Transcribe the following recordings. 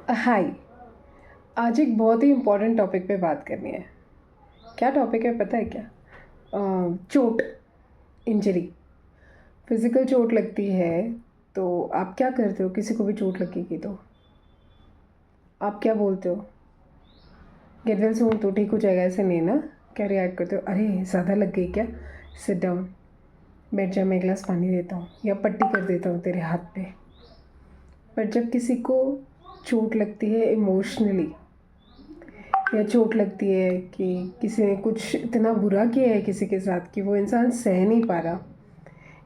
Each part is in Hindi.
हाय। आज एक बहुत ही इम्पोर्टेंट टॉपिक पे बात करनी है। क्या टॉपिक है पता है क्या? चोट, इंजरी। फिज़िकल चोट लगती है तो आप क्या करते हो? किसी को भी चोट लगेगी तो आप क्या बोलते हो? गेट वेल सून, तो ठीक हो जाएगा, ऐसे नहीं ना? क्या रिएक्ट करते हो? अरे ज़्यादा लग गई क्या? सिट डाउन, बैठ जा, मैं एक गिलास पानी देता हूँ या पट्टी कर देता हूँ तेरे हाथ पे। पर जब किसी को चोट लगती है इमोशनली, या चोट लगती है कि किसी ने कुछ इतना बुरा किया है किसी के साथ कि वो इंसान सह नहीं पा रहा,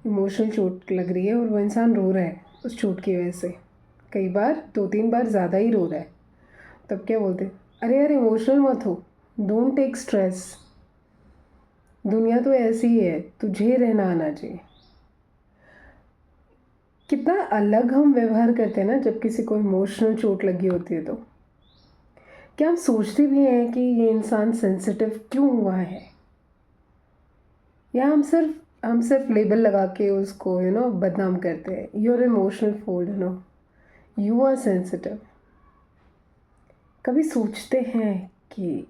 इमोशनल चोट लग रही है और वो इंसान रो रहा है उस चोट की वजह से, कई बार 2-3 बार ज़्यादा ही रो रहा है, तब क्या बोलते हैं? अरे यार, इमोशनल मत हो, डोंट टेक स्ट्रेस, दुनिया तो ऐसी ही है, तुझे रहना आना चाहिए। कितना अलग हम व्यवहार करते हैं ना जब किसी को इमोशनल चोट लगी होती है। तो क्या हम सोचते भी हैं कि ये इंसान सेंसिटिव क्यों हुआ है, या हम सिर्फ लेबल लगा के उसको बदनाम करते हैं? You are emotional fool, you are sensitive. कभी सोचते हैं कि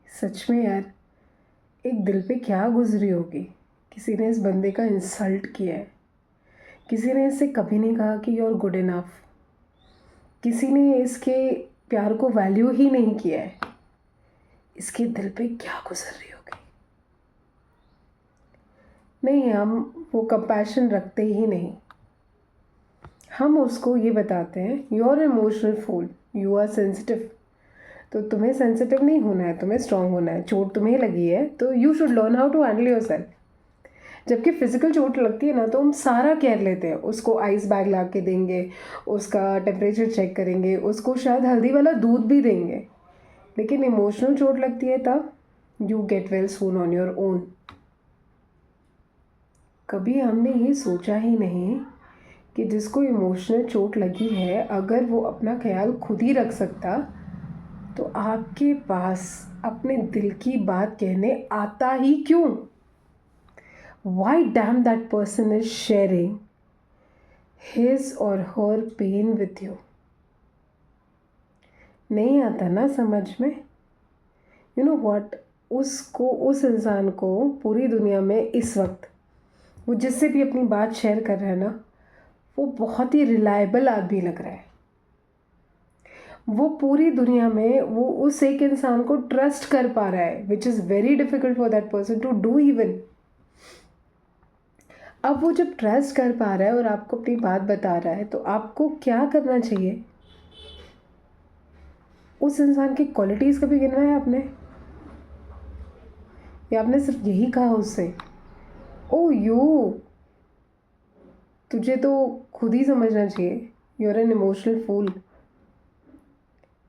सच में यार एक दिल पे क्या गुजरी होगी? किसी ने इस बंदे का इंसल्ट किया है, किसी ने इससे कभी नहीं कहा कि यू आर गुड इनफ, किसी ने इसके प्यार को वैल्यू ही नहीं किया है, इसके दिल पे क्या गुजर रही होगी? नहीं, हम वो कंपैशन रखते ही नहीं। हम उसको ये बताते हैं you are emotional fool, you are sensitive. तो तुम्हें सेंसिटिव नहीं होना है, तुम्हें स्ट्रांग होना है। चोट तुम्हें लगी है तो you should learn how to handle your self. जबकि फिजिकल चोट लगती है ना तो हम सारा केयर लेते हैं, उसको आइस बैग ला के देंगे, उसका टेम्परेचर चेक करेंगे, उसको शायद हल्दी वाला दूध भी देंगे। लेकिन इमोशनल चोट लगती है तब you get well soon on your own. कभी हमने ये सोचा ही नहीं कि जिसको इमोशनल चोट लगी है, अगर वो अपना ख्याल खुद ही रख सकता तो आपके पास अपने दिल की बात कहने आता ही क्यों? Why damn that person is sharing his or her pain with you? नहीं आता ना समझ में? You know what? उस इंसान को पूरी दुनिया में इस वक्त वो जिससे भी अपनी बात शेयर कर रहा है ना, वो बहुत ही रिलायबल आदमी लग रहा है। वो पूरी दुनिया में वो उस एक इंसान को ट्रस्ट कर पा रहा है, which is very difficult for that person to do even. अब वो जब ट्रस्ट कर पा रहा है और आपको अपनी बात बता रहा है, तो आपको क्या करना चाहिए? उस इंसान की क्वालिटीज़ कभी गिनवा है आपने? या आपने सिर्फ यही कहा उससे, ओ यू, तुझे तो खुद ही समझना चाहिए, you are an emotional fool.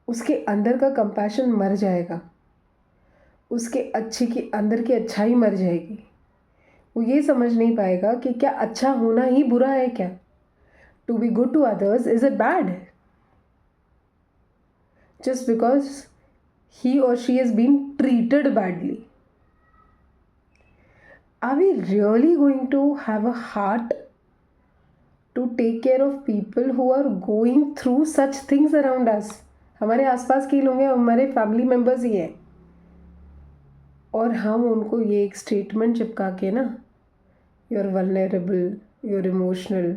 उसके अंदर का कंपैशन मर जाएगा, उसके अच्छे की अंदर की अच्छाई मर जाएगी। वो ये समझ नहीं पाएगा कि क्या अच्छा होना ही बुरा है क्या? To be good to others, is it bad? Just because he or she is being treated badly. Are we really going to have a heart to take care of people who are going through such things around us? हमारे आसपास के लोग हैं, हमारे फैमिली मेम्बर्स ही हैं, और हम उनको ये एक स्टेटमेंट चिपका के ना, you are vulnerable, you are emotional,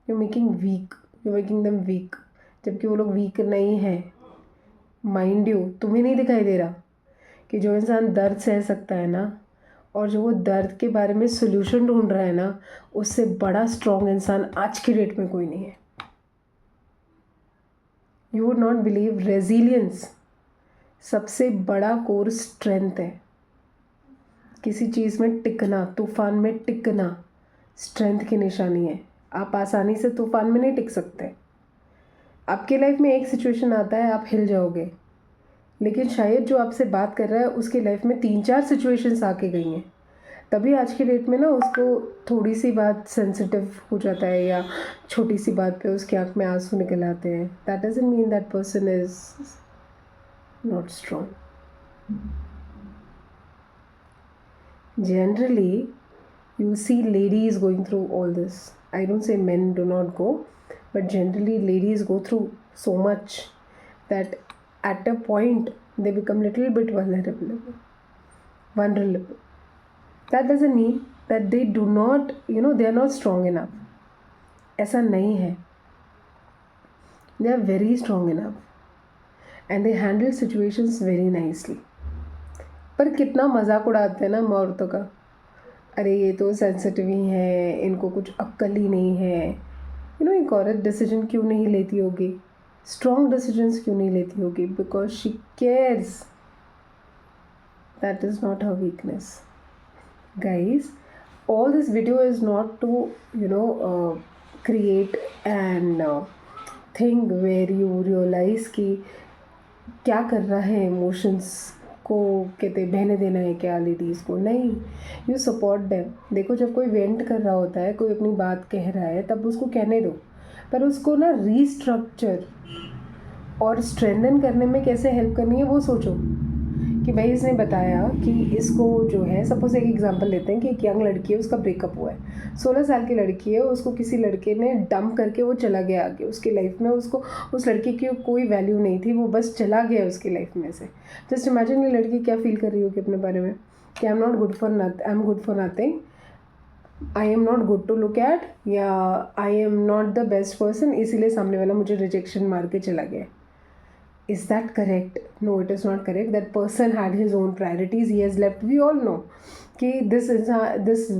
you making weak, you making them weak, जबकि वो लोग वीक नहीं है। माइंड यू, तुम्हें नहीं दिखाई दे रहा कि जो इंसान दर्द सह सकता है ना, और जो वो दर्द के बारे में सोल्यूशन ढूंढ रहा है ना, उससे बड़ा स्ट्रॉन्ग इंसान आज की डेट में कोई नहीं है। You would not believe, resilience सबसे बड़ा कोर स्ट्रेंथ है। किसी चीज़ में टिकना, तूफान में टिकना स्ट्रेंथ की निशानी है। आप आसानी से तूफान में नहीं टिक सकते। आपके लाइफ में एक सिचुएशन आता है, आप हिल जाओगे, लेकिन शायद जो आपसे बात कर रहा है उसकी लाइफ में 3-4 सिचुएशंस आके गई हैं, तभी आज की डेट में ना उसको थोड़ी सी बात सेंसिटिव हो जाता है, या छोटी सी बात पे उसकी आँख में आंसू निकल आते हैं। That doesn't mean that person is not strong. Generally, you see ladies going through all this. I don't say men do not go, but generally ladies go through so much that at a point they become little bit vulnerable. That doesn't mean that they do not, they are not strong enough. ऐसा नहीं है. They are very strong enough and they handle situations very nicely. पर कितना मजाक उड़ाते हैं ना हम औरतों का. अरे ये तो सेंसिटिव ही है, इनको कुछ अक्ल ही नहीं है. एक औरत डिसीजन क्यों नहीं लेती होगी, स्ट्रॉन्ग डिसीजंस क्यों नहीं लेती होगी? Because she cares. That is not her weakness. Guys, all this video is not to create an thing where you realize कि क्या कर रहा है इमोशंस को, कहते बहने देना है क्या लेडीज़ को. नहीं, यू सपोर्ट देम. देखो, जब कोई वेंट कर रहा होता है, कोई अपनी बात कह रहा है, तब उसको कहने दो, पर उसको ना रीस्ट्रक्चर और स्ट्रेंथन करने में कैसे हेल्प करनी है वो सोचो. कि भाई इसने बताया कि इसको जो है, सपोज एक एग्जांपल लेते हैं कि एक यंग लड़की है, उसका ब्रेकअप हुआ है, 16 साल की लड़की है, उसको किसी लड़के ने डंप करके वो चला गया आगे उसकी लाइफ में. उसको उस लड़की की कोई वैल्यू नहीं थी, वो बस चला गया उसकी लाइफ में से. जस्ट इमेजिन ये लड़की क्या फील कर रही होगी अपने बारे में कि I am good for nothing, I am not good to look at, या I am not the best person, इसीलिए सामने वाला मुझे रिजेक्शन मार के चला गया. Is that correct? No, it is not correct. That person had his own priorities. He has left. We all know कि this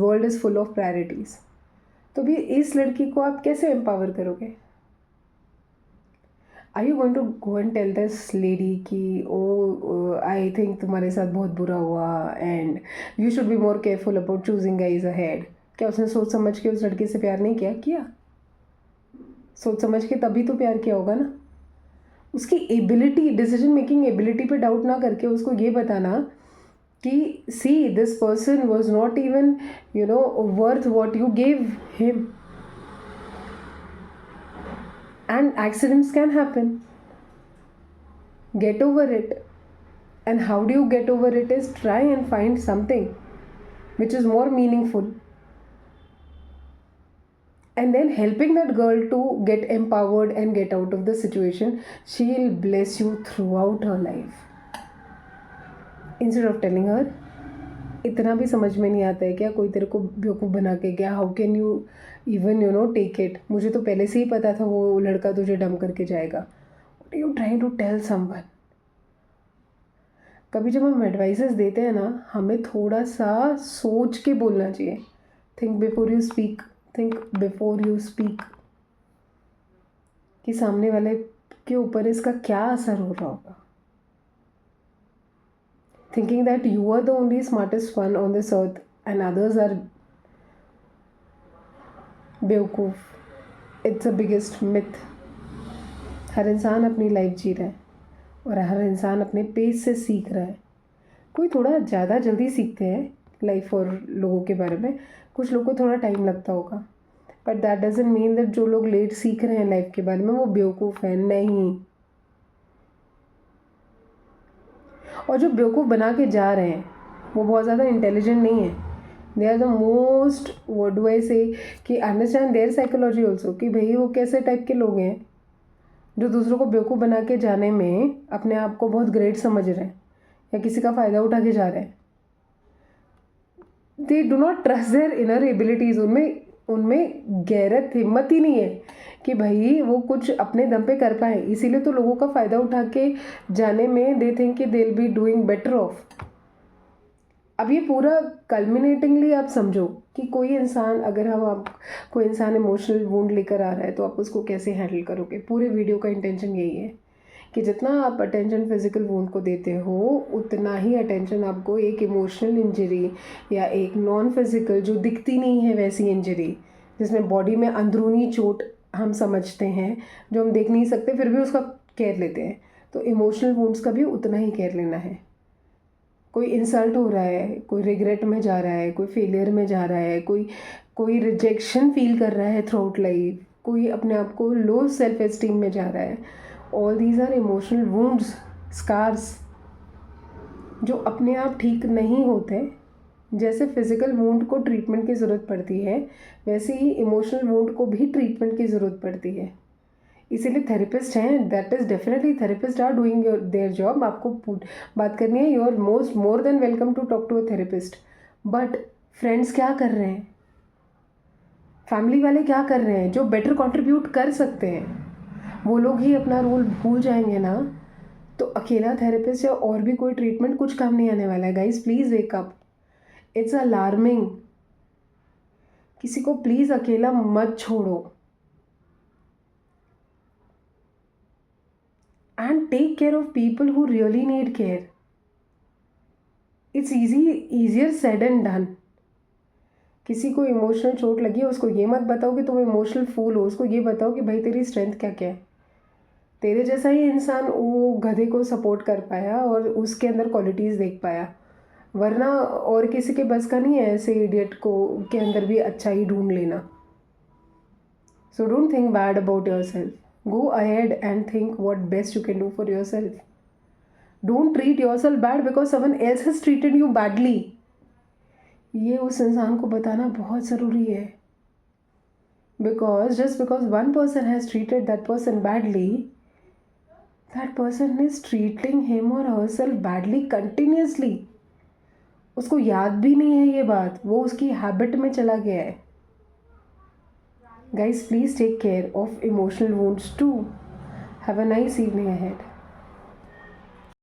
world is full of priorities. तो भी इस लड़की को आप कैसे एम्पावर करोगे? Are you going to go and tell this lady कि I think तुम्हारे साथ बहुत बुरा हुआ and you should be more careful about choosing guys ahead? क्या उसने सोच समझ के उस लड़की से प्यार नहीं किया? सोच समझ के तभी तो प्यार किया होगा ना. उसकी एबिलिटी, डिसीजन मेकिंग एबिलिटी पे डाउट ना करके उसको ये बताना कि see, this person was not even worth what you gave him, and accidents can happen. Get over it. And how do you get over it is try and find something which is more meaningful. And then helping that girl to get empowered and get out of the situation, she'll bless you throughout her life. Instead of telling her, इतना भी समझ में नहीं आता है क्या, कोई तेरे को बेवकूफ़ बना के गया, how can you even take it, मुझे तो पहले से ही पता था वो लड़का तुझे डम करके जाएगा. What are you trying to tell someone? कभी जब हम एडवाइसेस देते हैं ना, हमें थोड़ा सा सोच के बोलना चाहिए. Think before you speak. Think before you speak कि सामने वाले के ऊपर इसका क्या असर हो रहा होगा. Thinking that you are the only smartest one on this earth and others are बेवकूफ़, इट्स अ बिगेस्ट मिथ. हर इंसान अपनी लाइफ जी रहा है और हर इंसान अपने पेस से सीख रहा है. कोई थोड़ा ज़्यादा जल्दी सीखते हैं लाइफ और लोगों के बारे में, कुछ लोगों को थोड़ा टाइम लगता होगा, but that doesn't mean that जो लोग लेट सीख रहे हैं लाइफ के बारे में वो बेवकूफ़ हैं. नहीं. और जो बेवकूफ़ बना के जा रहे हैं वो बहुत ज़्यादा इंटेलिजेंट नहीं है. They are the most, what do I say, कि अंडरस्टैंड देयर साइकोलॉजी ऑल्सो, कि भाई वो कैसे टाइप के लोग हैं जो दूसरों को बेवकूफ़ बना के जाने में अपने आप को बहुत ग्रेट समझ रहे हैं या किसी का फ़ायदा उठा के जा रहे हैं. They do not trust their inner abilities. उनमें गैरत, हिम्मत ही नहीं है कि भाई वो कुछ अपने दम पे कर पाए. इसीलिए तो लोगों का फ़ायदा उठा के जाने में दे थिंक कि they will be doing better of. अब ये पूरा कल्मिनेटिंगली आप समझो कि कोई इंसान, अगर कोई इंसान इमोशनल वुंड लेकर आ रहा है तो आप उसको कैसे हैंडल करोगे. पूरे वीडियो का इंटेंशन यही है कि जितना आप अटेंशन फिजिकल वुंड को देते हो, उतना ही अटेंशन आपको एक इमोशनल इंजरी या एक नॉन फिजिकल, जो दिखती नहीं है वैसी इंजरी, जिसमें बॉडी में अंदरूनी चोट हम समझते हैं, जो हम देख नहीं सकते फिर भी उसका केयर लेते हैं, तो इमोशनल वुंड्स का भी उतना ही केयर लेना है. कोई इंसल्ट हो रहा है, कोई रिग्रेट में जा रहा है, कोई फेलियर में जा रहा है, कोई रिजेक्शन फील कर रहा है थ्रू आउट लाइफ, कोई अपने आप को लो सेल्फ एस्टीम में जा रहा है. All these are emotional wounds, scars, जो अपने आप ठीक नहीं होते. जैसे फिज़िकल वुंड को ट्रीटमेंट की ज़रूरत पड़ती है, वैसे ही इमोशनल वुंड को भी ट्रीटमेंट की ज़रूरत पड़ती है. इसीलिए थेरेपिस्ट हैं, that is definitely therapists are doing their job. आपको बात करनी है, you are more than welcome to talk to a therapist. But friends क्या कर रहे हैं, फैमिली वाले क्या कर रहे हैं, जो बेटर कंट्रीब्यूट कर सकते हैं वो लोग ही अपना रोल भूल जाएंगे ना, तो अकेला थेरेपिस्ट या और भी कोई ट्रीटमेंट कुछ काम नहीं आने वाला है। Guys please wake up, it's alarming. किसी को प्लीज़ अकेला मत छोड़ो and take care of people who really need care. It's easier said and done. किसी को इमोशनल चोट लगी है, उसको ये मत बताओ कि तुम इमोशनल फूल हो, उसको ये बताओ कि भाई तेरी स्ट्रेंथ क्या क्या है। तेरे जैसा ही इंसान वो गधे को सपोर्ट कर पाया और उसके अंदर क्वालिटीज़ देख पाया, वरना और किसी के बस का नहीं है ऐसे इडियट को के अंदर भी अच्छा ही ढूंढ लेना। So don't think bad about your self, go ahead and think what best you can do for yourself. Don't treat yourself bad because someone else has treated you badly. ये उस इंसान को बताना बहुत ज़रूरी है, because one person has treated that person badly, that person is treating him or herself badly continuously. उसको याद भी नहीं है ये बात, वो उसकी हैबिट में चला गया है। Guys, please take care of emotional wounds too. Have a nice evening ahead.